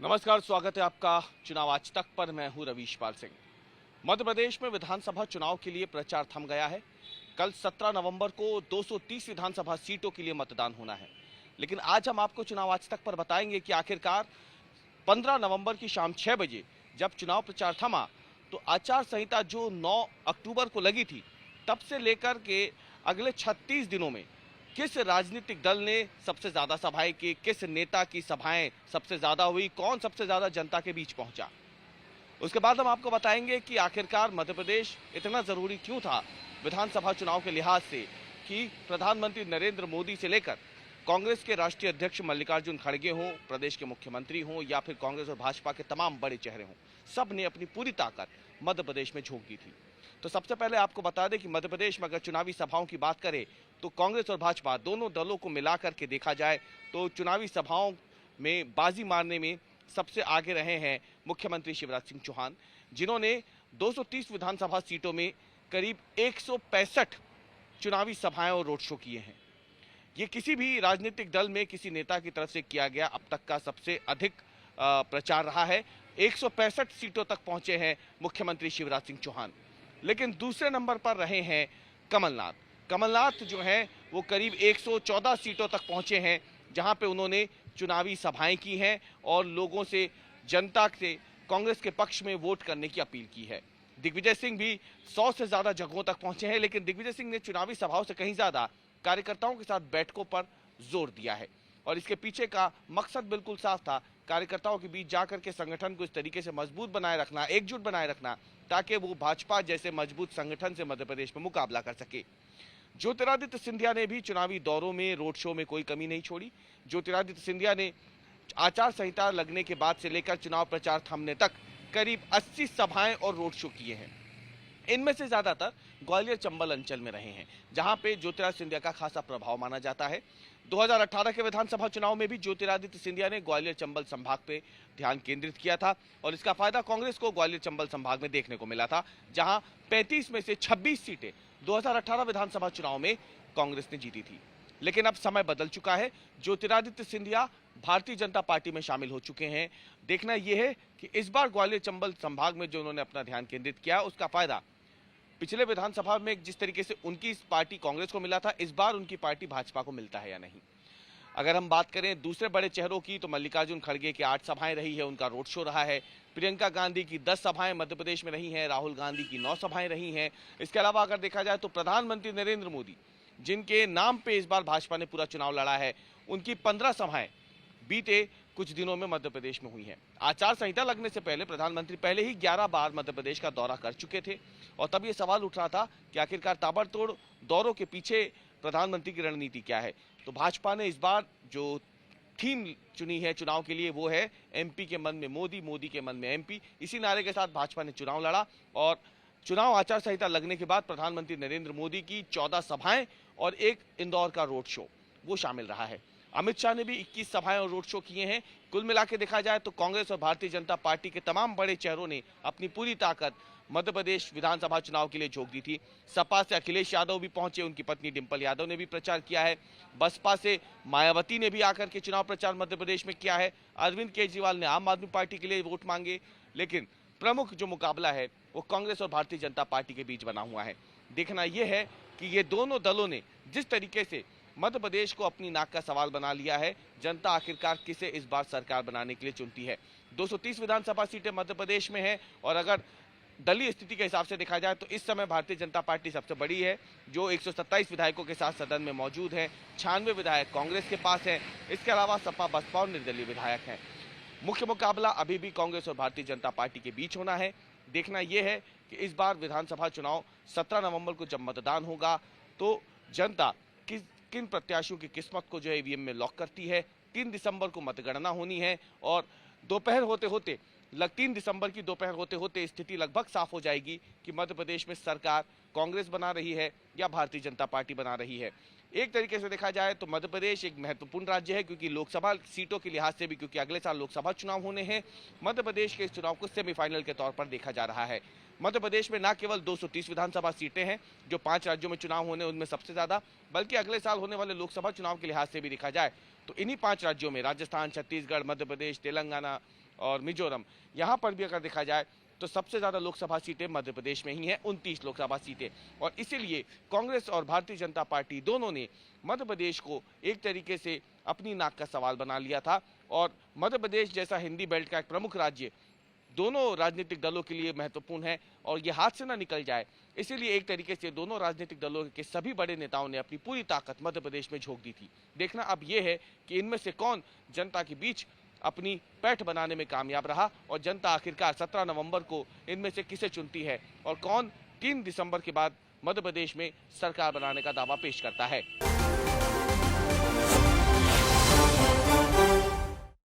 नमस्कार, स्वागत है आपका चुनाव आज तक पर। मैं हूं रवीश पाल सिंह। मध्य प्रदेश में विधानसभा चुनाव के लिए प्रचार थम गया है। कल 17 नवंबर को 230 विधानसभा सीटों के लिए मतदान होना है, लेकिन आज हम आपको चुनाव आज तक पर बताएंगे कि आखिरकार 15 नवंबर की शाम 6 बजे जब चुनाव प्रचार थमा तो आचार संहिता जो 9 अक्टूबर को लगी थी, तब से लेकर के अगले 36 दिनों में किस राजनीतिक दल ने सबसे ज्यादा सभाएं की, किस नेता की सभाएं सबसे ज्यादा हुई, कौन सबसे ज्यादा जनता के बीच पहुंचा। उसके बाद हम आपको बताएंगे कि आखिरकार मध्य प्रदेश इतना जरूरी क्यों था विधानसभा चुनाव के लिहाज से कि प्रधानमंत्री नरेंद्र मोदी से लेकर कांग्रेस के राष्ट्रीय अध्यक्ष मल्लिकार्जुन खड़गे हों, प्रदेश के मुख्यमंत्री हों या फिर कांग्रेस और भाजपा के तमाम बड़े चेहरे हों, सब ने अपनी पूरी ताकत मध्य प्रदेश में झोंक दी थी। तो सबसे पहले आपको बता दें कि मध्य प्रदेश में अगर चुनावी सभाओं की बात करें तो कांग्रेस और भाजपा दोनों दलों को मिलाकर के देखा जाए तो चुनावी सभाओं में बाजी मारने में सबसे आगे रहे हैं मुख्यमंत्री शिवराज सिंह चौहान, जिन्होंने 230 विधानसभा सीटों में करीब 165 चुनावी सभाएं और रोड शो किए हैं। ये किसी भी राजनीतिक दल में किसी नेता की तरफ से किया गया अब तक का सबसे अधिक प्रचार रहा है। 165 सीटों तक पहुंचे हैं मुख्यमंत्री शिवराज सिंह चौहान। लेकिन दूसरे नंबर पर रहे हैं कमलनाथ। कमलनाथ जो है वो करीब 114 सीटों तक पहुंचे हैं, जहां पे उन्होंने चुनावी सभाएं की हैं और लोगों से, जनता से कांग्रेस के पक्ष में वोट करने की अपील की है। दिग्विजय सिंह भी 100 से ज्यादा जगहों तक पहुंचे हैं, लेकिन दिग्विजय सिंह ने चुनावी सभाओं से कहीं ज्यादा कार्यकर्ताओं के साथ बैठकों पर जोर दिया है और इसके पीछे का मकसद बिल्कुल साफ था, कार्यकर्ताओं के बीच जाकर के संगठन को इस तरीके से मजबूत बनाए रखना, एकजुट बनाए रखना, ताकि वो भाजपा जैसे मजबूत संगठन से मध्य प्रदेश में मुकाबला कर सके। ज्योतिरादित्य सिंधिया ने भी चुनावी दौरों में, रोड शो में कोई कमी नहीं छोड़ी। ज्योतिरादित्य सिंधिया ने आचार संहिता लगने के बाद से लेकर चुनाव प्रचार थमने तक करीब 80 सभाएं और रोड शो किए हैं। इनमें से ज्यादातर ग्वालियर चंबल अंचल में रहे हैं, जहां पे ज्योतिरादित्य सिंधिया का खासा प्रभाव माना जाता है। 2018 के विधानसभा चुनाव में भी ज्योतिरादित्य सिंधिया ने ग्वालियर चंबल संभाग पे ध्यान केंद्रित किया था और इसका फायदा कांग्रेस को ग्वालियर चंबल संभाग में देखने को मिला था, जहां 35 में से 26 सीटें 2018 विधानसभा चुनाव में कांग्रेस ने जीती थी। लेकिन अब समय बदल चुका है। ज्योतिरादित्य सिंधिया भारतीय जनता पार्टी में शामिल हो चुके हैं। देखना यह है कि इस बार ग्वालियर चंबल संभाग में जो उन्होंने अपना ध्यान केंद्रित किया, उसका फायदा पिछले विधानसभा में जिस तरीके से उनकी पार्टी कांग्रेस को मिला था, इस बार उनकी पार्टी भाजपा को मिलता है या नहीं। अगर हम बात करें दूसरे बड़े चेहरों की तो मल्लिकार्जुन खड़गे की 8 सभाएं रही है, उनका रोड शो रहा है। प्रियंका गांधी की 10 सभाएं मध्य प्रदेश में रही हैं, राहुल गांधी की 9 सभाएं रही हैं। इसके अलावा अगर देखा जाए तो प्रधानमंत्री नरेंद्र मोदी, जिनके नाम पे इस बार भाजपा ने पूरा चुनाव लड़ा है, उनकी 15 सभाएं बीते कुछ दिनों में मध्य प्रदेश में हुई हैं। आचार संहिता लगने से पहले प्रधानमंत्री पहले ही 11 बार मध्य प्रदेश का दौरा कर चुके थे और तब ये सवाल उठ रहा था कि आखिरकार ताबड़तोड़ दौरों के पीछे प्रधानमंत्री की रणनीति क्या है। तो भाजपा ने इस बार जो थीम चुनी है चुनाव के लिए वो है एमपी के मन में मोदी, मोदी के मन में एमपी। इसी नारे के साथ भाजपा ने चुनाव लड़ा और चुनाव आचार संहिता लगने के बाद प्रधानमंत्री नरेंद्र मोदी की 14 सभाएं और एक इंदौर का रोड शो वो शामिल रहा है। अमित शाह ने भी 21 सभाएं और रोड शो किए हैं। कुल मिला के देखा जाए तो कांग्रेस और भारतीय जनता पार्टी के तमाम बड़े चेहरों ने अपनी पूरी ताकत मध्य प्रदेश विधानसभा चुनाव के लिए झोंक दी थी। सपा से अखिलेश यादव भी पहुंचे, उनकी पत्नी डिंपल यादव ने भी प्रचार किया है। बसपा से मायावती ने भी आकर के चुनाव प्रचार मध्य प्रदेश में किया है। अरविंद केजरीवाल ने आम आदमी पार्टी के लिए वोट मांगे। लेकिन प्रमुख जो मुकाबला है वो कांग्रेस और भारतीय जनता पार्टी के बीच बना हुआ है। देखना यह है कि ये दोनों दलों ने जिस तरीके से मध्य प्रदेश को अपनी नाक का सवाल बना लिया है, जनता आखिरकार किसे इस बार सरकार बनाने के लिए चुनती है। 230 विधानसभा सीटें मध्य प्रदेश में है और अगर दलीय स्थिति के हिसाब से देखा जाए तो इस समय भारतीय जनता पार्टी सबसे बड़ी है, जो 127 विधायकों के साथ सदन में मौजूद है। 96 विधायक कांग्रेस के पास है। इसके अलावा सपा, बसपा और निर्दलीय विधायक हैं। मुख्य मुकाबला अभी भी कांग्रेस और भारतीय जनता पार्टी के बीच होना है। देखना यह है कि इस बार विधानसभा चुनाव 17 नवंबर को जब मतदान होगा तो जनता किन प्रत्याशियों की किस्मत को जो है ईवीएम में लॉक करती है। 3 दिसंबर को मतगणना होनी है और दोपहर होते होते 3 दिसंबर की दोपहर होते होते स्थिति लगभग साफ हो जाएगी कि मध्य प्रदेश में सरकार कांग्रेस बना रही है या भारतीय जनता पार्टी बना रही है। एक तरीके से देखा जाए तो मध्य प्रदेश एक महत्वपूर्ण राज्य है, क्योंकि लोकसभा सीटों के लिहाज से भी, क्योंकि अगले साल लोकसभा चुनाव होने हैं। मध्य प्रदेश के इस चुनाव को सेमीफाइनल के तौर पर देखा जा रहा है। मध्य प्रदेश में न केवल 230 विधानसभा सीटें हैं जो 5 राज्यों में चुनाव होने उनमें सबसे ज्यादा, बल्कि अगले साल होने वाले लोकसभा चुनाव के लिहाज से भी देखा जाए तो इन्हीं 5 राज्यों में राजस्थान, छत्तीसगढ़, मध्य प्रदेश, तेलंगाना और मिजोरम, यहाँ पर भी अगर देखा जाए तो सबसे ज्यादा लोकसभा सीटें मध्य प्रदेश में ही हैं, 29 लोकसभा सीटें। और इसीलिए कांग्रेस और भारतीय जनता पार्टी दोनों ने मध्य प्रदेश को एक तरीके से अपनी नाक का सवाल बना लिया था। और मध्य प्रदेश जैसा हिंदी बेल्ट का एक प्रमुख राज्य दोनों राजनीतिक दलों के लिए महत्वपूर्ण है और ये हाथ से ना निकल जाए, इसीलिए एक तरीके से दोनों राजनीतिक दलों के सभी बड़े नेताओं ने अपनी पूरी ताकत मध्य प्रदेश में झोंक दी थी। देखना अब ये है कि इनमें से कौन जनता के बीच अपनी पैठ बनाने में कामयाब रहा और जनता आखिरकार 17 नवंबर को इनमें से किसे चुनती है और कौन 3 दिसंबर के बाद मध्य प्रदेश में सरकार बनाने का दावा पेश करता है।